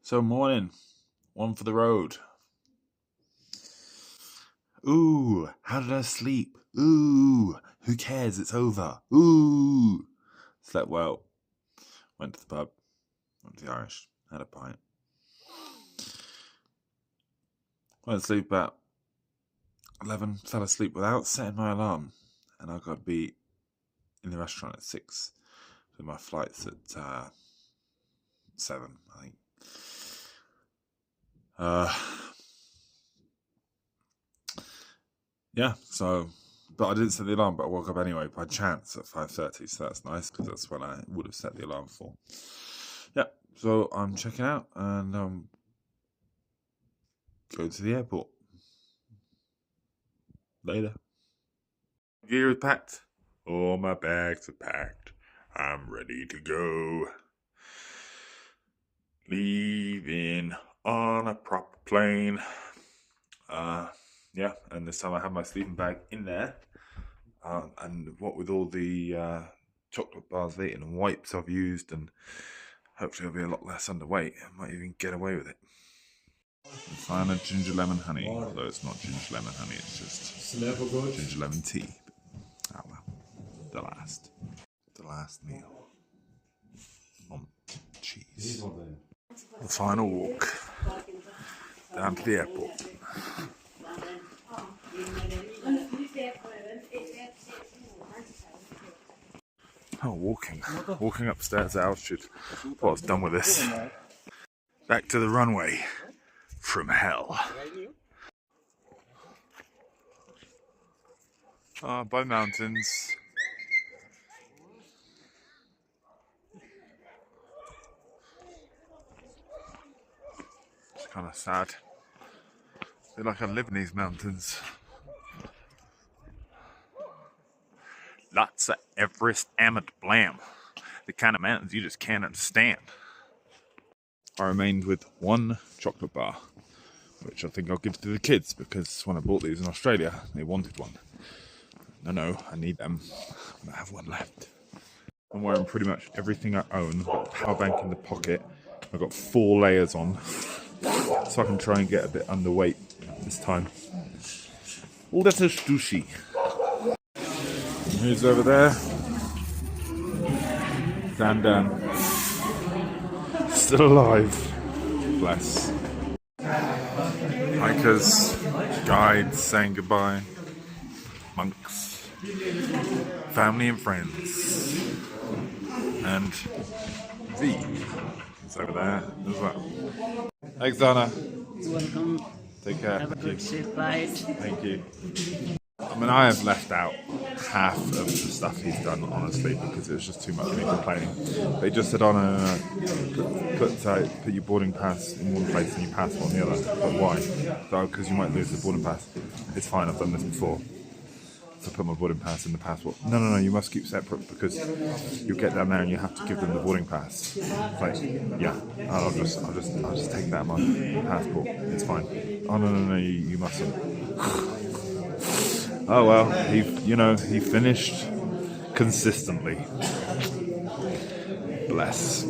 So morning, one for the road. Ooh, how did I sleep? Ooh, who cares? It's over. Ooh, slept well. Went to the pub. Went to the Irish. Had a pint. Went to sleep at 11. Fell asleep without setting my alarm, and I got to be in the restaurant at 6. So my flight's at 7, I think. Yeah, so, but I didn't set the alarm, but I woke up anyway by chance at 5:30, so that's nice, because that's when I would have set the alarm for. Yeah, so I'm checking out, and go to the airport. Later. Gear is packed. All my bags are packed. I'm ready to go. Leaving on a proper plane. Yeah, and this time I have my sleeping bag in there. And what with all the chocolate bars I've eaten and wipes I've used, and hopefully I'll be a lot less underweight. I might even get away with it. Find a ginger lemon honey, although it's not ginger lemon honey, it's just ginger lemon tea. Oh well, the last meal on cheese. The final walk down to the airport. Oh, walking upstairs at altitude. Well, I was done with this. Back to the runway from hell. By mountains. It's kind of sad. I feel like I live in these mountains. Lots of Everest Amit Blam. The kind of mountains you just can't understand. I remained with one chocolate bar, which I think I'll give to the kids, because when I bought these in Australia, they wanted one. No, I need them. I have one left. I'm wearing pretty much everything I own. I've got a power bank in the pocket. I've got 4 layers on, so I can try and get a bit underweight this time. Let us sushi. Who's over there? Dan. Still alive. Bless. Hikers, guides saying goodbye. Monks. Family and friends. And V is over there as well. Thanks, Donna. Welcome. Take care. Have a good safe flight. Thank you. I mean, I have left out half of the stuff he's done, honestly, because it was just too much of me complaining. They just said, put your boarding pass in one place and your passport in the other. But why? So, because you might lose the boarding pass. It's fine, I've done this before. So put my boarding pass in the passport. No, you must keep separate, because you get down there and you have to give them the boarding pass. It's like, yeah, I'll just take that on my passport. It's fine. Oh no, you mustn't. Oh well, he finished consistently. Bless.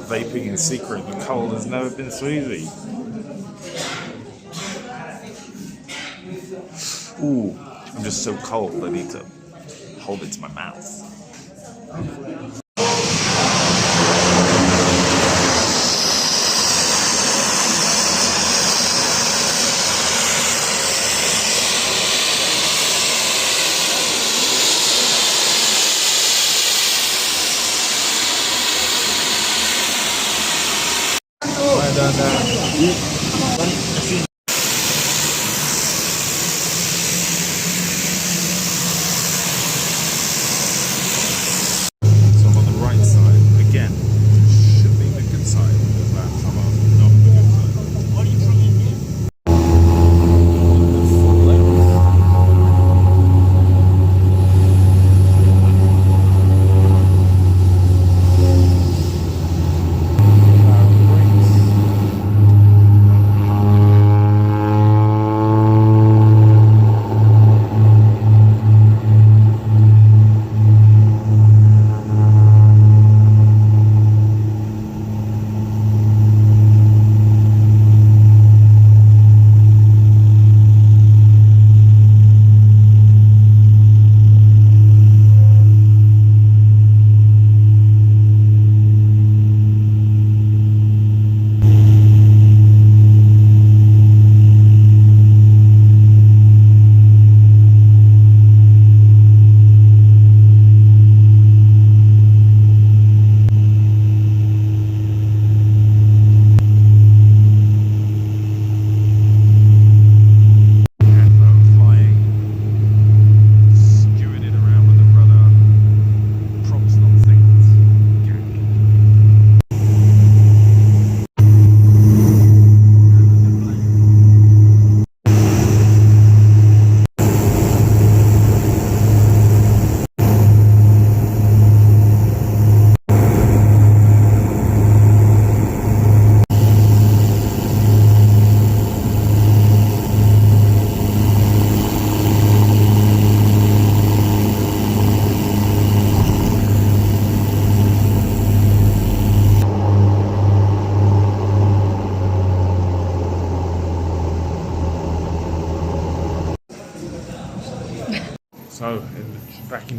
Vaping in secret in the cold has never been so easy. Ooh, I'm just so cold I need to hold it to my mouth. So I'm on the right side again. Should be the good side of that tunnel, not the good side. What are you trying to do?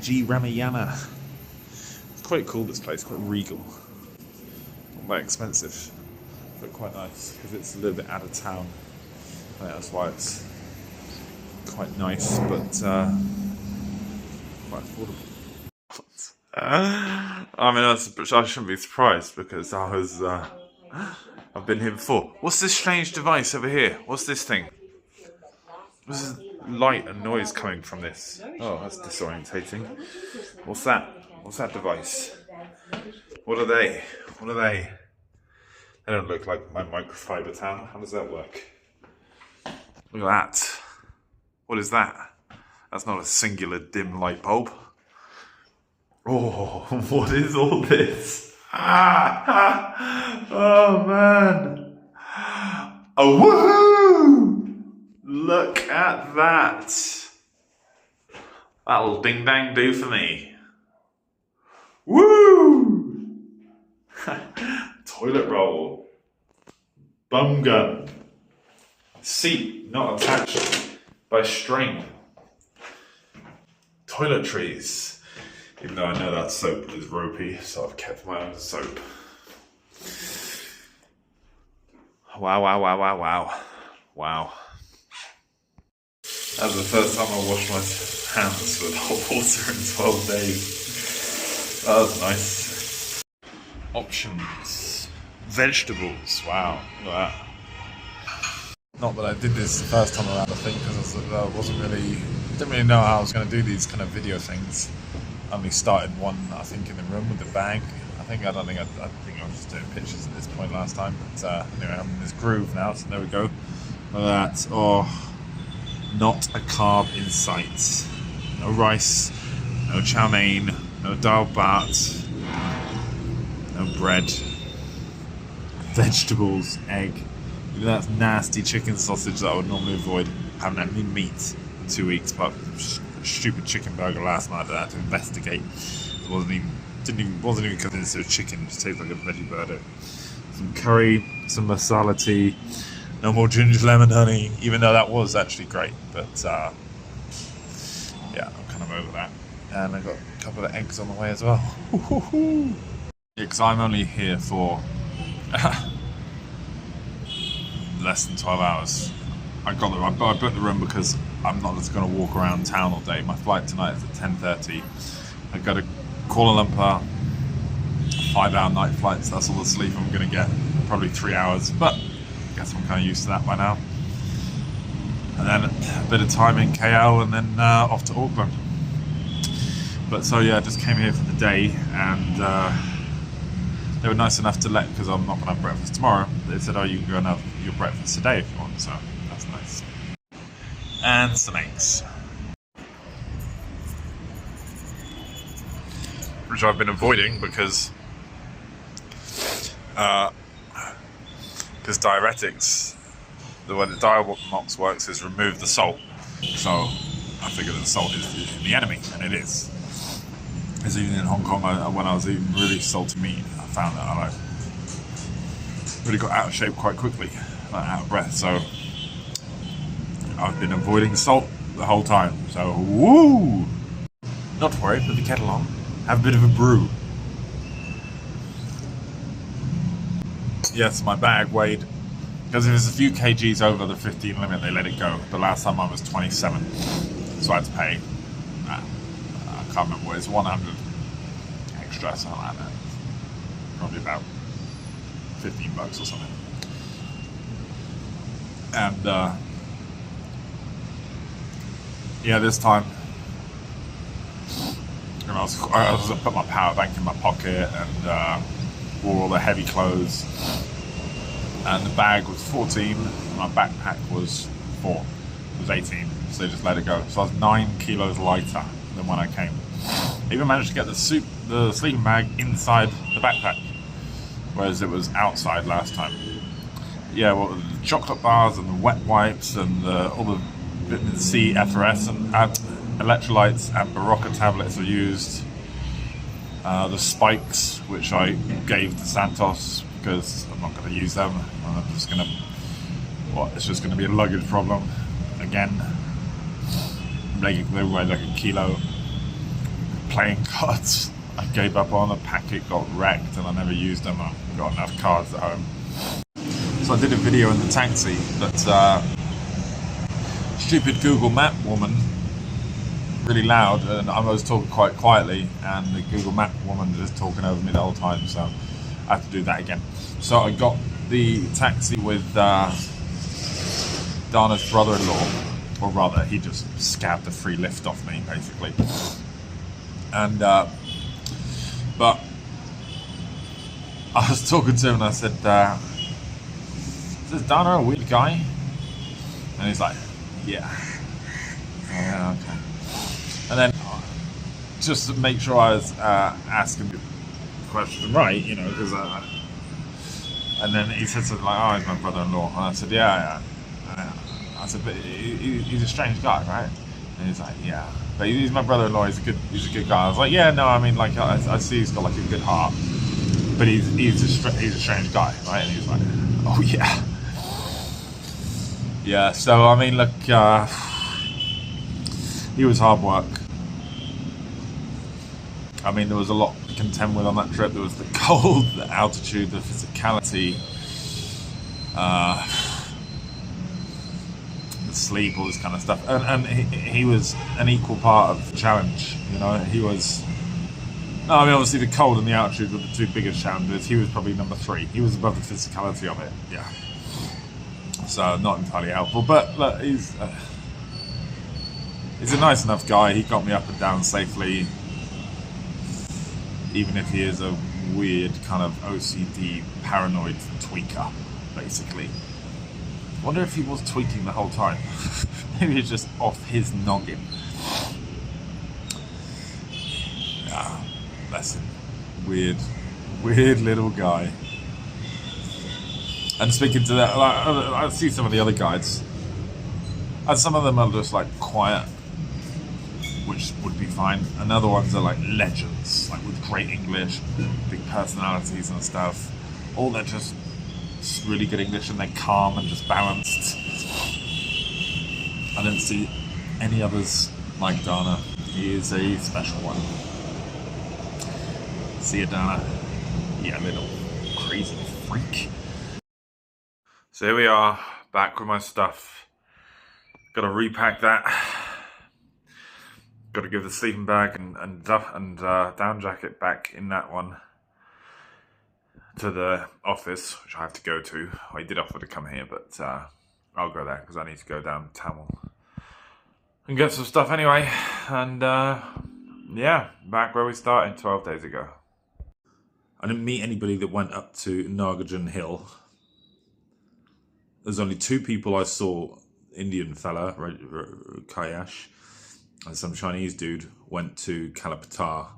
G Ramayana. It's quite cool, this place, quite regal. Not that expensive, but quite nice because it's a little bit out of town. I think that's why it's quite nice, but quite affordable. I mean, I shouldn't be surprised because I've been here before. What's this strange device over here? What's this thing? What's this light and noise coming from this? Oh, that's disorientating. What's that? What's that device? What are they? What are they? They don't look like my microfiber towel. How does that work? Look at that. What is that? That's not a singular dim light bulb. Oh, what is all this? Oh man. Oh, woohoo! Look at that. That'll ding dang do for me. Woo! Toilet roll. Bum gun. Seat not attached by string. Toiletries. Even though I know that soap is ropey, so I've kept my own soap. Wow, wow, wow, wow, wow. Wow. That was the first time I washed my hands with hot water in 12 days. That was nice. Options. Vegetables. Wow, look at that. Not that I did this the first time around, I think, because didn't really know how I was going to do these kind of video things. I only started one, I think, in the room with the bag. I think I was just doing pictures at this point last time. But anyway, I'm in this groove now, so there we go. Look at that. Oh, not a carb in sight. No rice, no chow mein, no dal bhat, no bread, vegetables, egg. That's nasty chicken sausage that I would normally avoid. I haven't had any meat in 2 weeks, but stupid chicken burger last night that I had to investigate. It wasn't even convinced it was chicken. It just tastes like a veggie burger. Some curry, some masala tea, no more ginger lemon honey, even though that was actually great. But yeah, I'm kind of over that. And I got a couple of eggs on the way as well. Yeah, because I'm only here for less than 12 hours. I booked the room because I'm not just going to walk around town all day. My flight tonight is at 10:30. I go to Kuala Lumpur, 5-hour night flight, so that's all the sleep I'm going to get. Probably 3 hours, but I guess I'm kind of used to that by now. And then a bit of time in KL and then off to Auckland. But so yeah, I just came here for the day and they were nice enough to because I'm not going to have breakfast tomorrow. They said, oh, you can go and have your breakfast today if you want, so that's nice. And some eggs. Which I've been avoiding because diuretics, the way the Diamox works is remove the salt. So I figured that salt is the enemy, and it is. As even in Hong Kong, when I was eating really salty meat, I found that I really got out of shape quite quickly, like out of breath. So I've been avoiding salt the whole time. So woo! Not to worry, put the kettle on, have a bit of a brew. Yes, my bag weighed, because if it's a few kgs over the 15 limit, they let it go. The last time I was 27, so I had to pay. I can't remember what it's 100 extra, something like that. Probably about $15 or something. And yeah, this time, I was put my power bank in my pocket and wore all the heavy clothes. And the bag was 14, and my backpack was 4. It was 18, so they just let it go. So I was 9 kilos lighter than when I came. I even managed to get the sleeping bag inside the backpack, whereas it was outside last time. Yeah, well, the chocolate bars and the wet wipes and all the vitamin C, effervescent electrolytes and Barocca tablets are used. The spikes, which I gave to Santos because I'm not going to use them. I'm just going to, it's just going to be a luggage problem again. They weigh like a kilo. playing cards. I gave up on a packet, got wrecked, and I never used them. I've got enough cards at home. So I did a video in the taxi, but stupid Google Map woman, really loud, and I was talking quite quietly, and the Google Map woman was talking over me the whole time, so I have to do that again. So I got the taxi with Dana's brother-in-law, or rather, he just scabbed a free lift off me, basically. And but I was talking to him and I said, "Is Dana a weird guy?" And he's like, "Yeah." Yeah, okay. And then just to make sure I was asking the question right, you know, because and then he said something like, "Oh, he's my brother-in-law," and I said, "Yeah." I said, "But he's a strange guy, right?" And he's like, "Yeah, but he's my brother-in-law. He's a good guy." I was like, "Yeah, no, I mean, like, I see he's got like a good heart, but he's a strange guy, right?" And he's like, "Oh yeah, yeah." So I mean, look, he was hard work. I mean, there was a lot to contend with on that trip. There was the cold, the altitude, the physicality, the sleep, all this kind of stuff. And he was an equal part of the challenge. You know, he was. No, I mean, obviously the cold and the altitude were the two biggest challenges. He was probably number 3. He was above the physicality of it. Yeah. So not entirely helpful, but look, he's a nice enough guy. He got me up and down safely, even if he is a weird kind of OCD paranoid tweaker, basically. I wonder if he was tweaking the whole time. Maybe it's just off his noggin. Yeah, bless him. Weird little guy. And speaking to that, I see some of the other guides, and some of them are just like quiet, which would be fine. And other ones are like legends, like with great English, big personalities and stuff. All they're just really good English, and they're calm and just balanced. I don't see any others like Dana. He is a special one. See you, Dana. Yeah, little crazy freak. So here we are, back with my stuff. Got to repack that. Got to give the sleeping bag and down jacket back in that one to the office, which I have to go to. I did offer to come here, but I'll go there because I need to go down to Tamil and get some stuff anyway. And yeah, back where we started 12 days ago. I didn't meet anybody that went up to Nagarjun Hill. There's only 2 people I saw. Indian fella, Kayash, and some Chinese dude went to Kalapatar,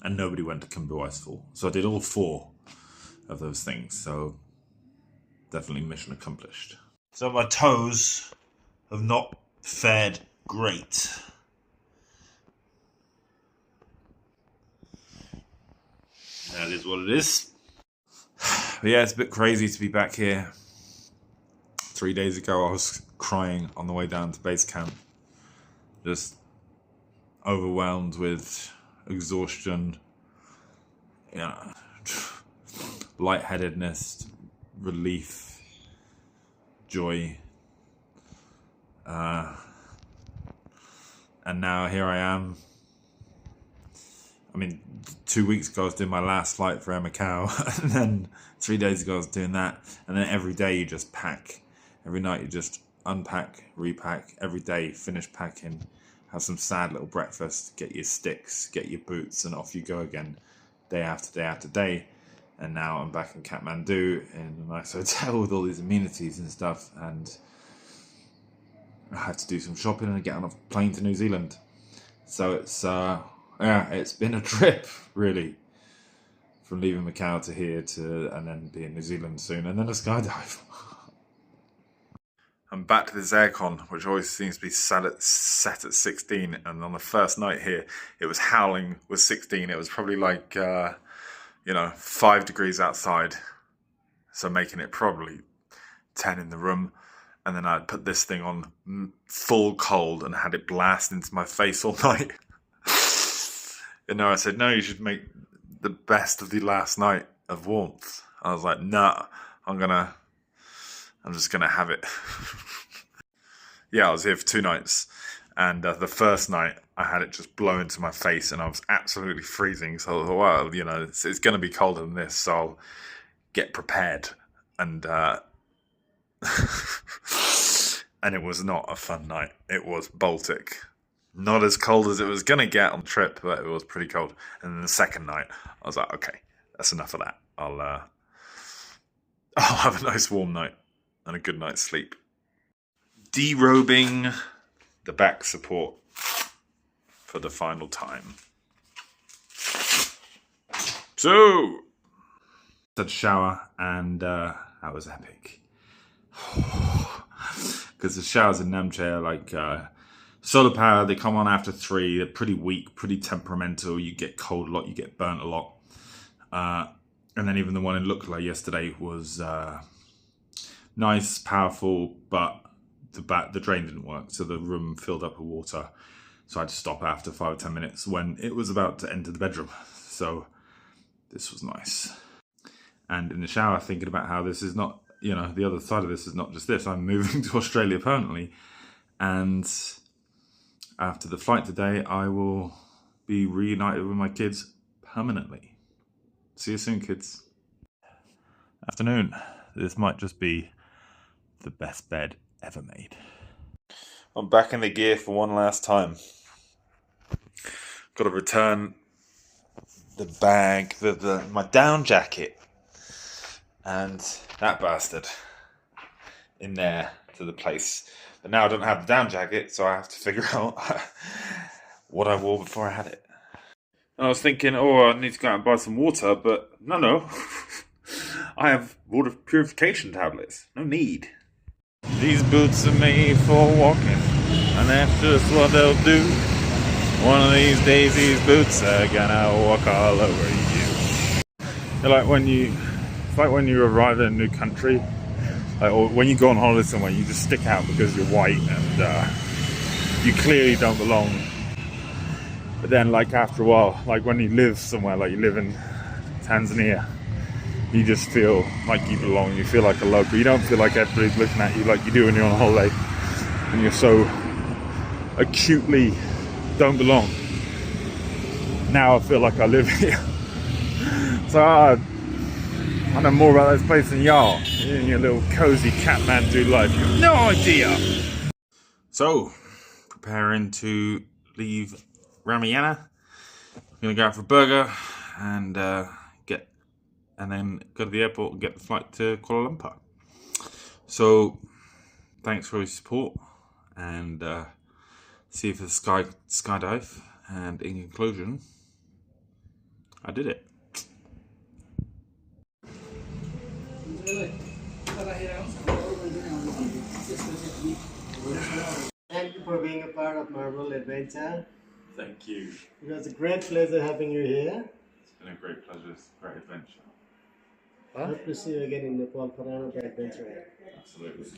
and nobody went to Khumbu Icefall. So I did all 4 of those things, so definitely mission accomplished. So my toes have not fared great. That is what it is. But yeah, it's a bit crazy to be back here. 3 days ago I was crying on the way down to base camp, just overwhelmed with exhaustion, you know, lightheadedness, relief, joy, and now here I am. I mean, 2 weeks ago I was doing my last flight for Air Macau, and then 3 days ago I was doing that, and then every day you just pack. Every night you just unpack, repack. Every day finish packing, have some sad little breakfast, get your sticks, get your boots, and off you go again, day after day after day. And now I'm back in Kathmandu in a nice hotel with all these amenities and stuff, and I had to do some shopping and get on a plane to New Zealand. So it's it's been a trip, really, from leaving Macau to here to, and then be in New Zealand soon, and then a skydive. I'm back to this aircon, which always seems to be set at 16, and on the first night here, it was howling with 16. It was probably like, 5 degrees outside, so making it probably 10 in the room. And then I'd put this thing on full cold and had it blast into my face all night. I said, no, you should make the best of the last night of warmth. I was like, nah, I'm just gonna have it. Yeah, I was here for 2 nights, and the first night I had it just blow into my face, and I was absolutely freezing. So I thought, well, it's going to be colder than this, so I'll get prepared. And and it was not a fun night. It was Baltic. Not as cold as it was going to get on the trip, but it was pretty cold. And then the second night, I was like, okay, that's enough of that. I'll have a nice warm night and a good night's sleep. Derobing the back support for the final time. So, had a shower, and that was epic. Because the showers in Namche are like solar power. They come on after 3. They're pretty weak, pretty temperamental. You get cold a lot, you get burnt a lot. And then even the one in Lukla yesterday was nice, powerful, but the drain didn't work, so the room filled up with water. So I had to stop after 5 or 10 minutes when it was about to enter the bedroom. So this was nice. And in the shower, thinking about how this is not, the other side of this is not just this. I'm moving to Australia permanently. And after the flight today, I will be reunited with my kids permanently. See you soon, kids. Afternoon. This might just be the best bed ever made. I'm back in the gear for one last time. Got to return the bag, my down jacket, and that bastard in there to the place. But now I don't have the down jacket, so I have to figure out what I wore before I had it. And I was thinking, I need to go out and buy some water, but no. I have water purification tablets. No need. These boots are made for walking, and that's just what they'll do. One of these days, these boots are gonna walk all over you. They're like it's like when you arrive in a new country, or when you go on holiday somewhere, you just stick out because you're white and you clearly don't belong. But then, like after a while, like when you live somewhere, like you live in Tanzania, you just feel like you belong. You feel like a local. You don't feel like everybody's looking at you like you do when you're on holiday, and you're so acutely don't belong. Now I feel like I live here. So I know more about this place than y'all in your little cozy Kathmandu life. You have no idea. So, preparing to leave Ramayana. I'm gonna go out for a burger and then go to the airport and get the flight to Kuala Lumpur. So, thanks for your support, and see you for the skydive. And in conclusion, I did it. Thank you for being a part of Marvel Adventure. Thank you. It was a great pleasure having you here. It's been a great pleasure, great adventure. Hope to see you again in Nepal for another adventure. Absolutely.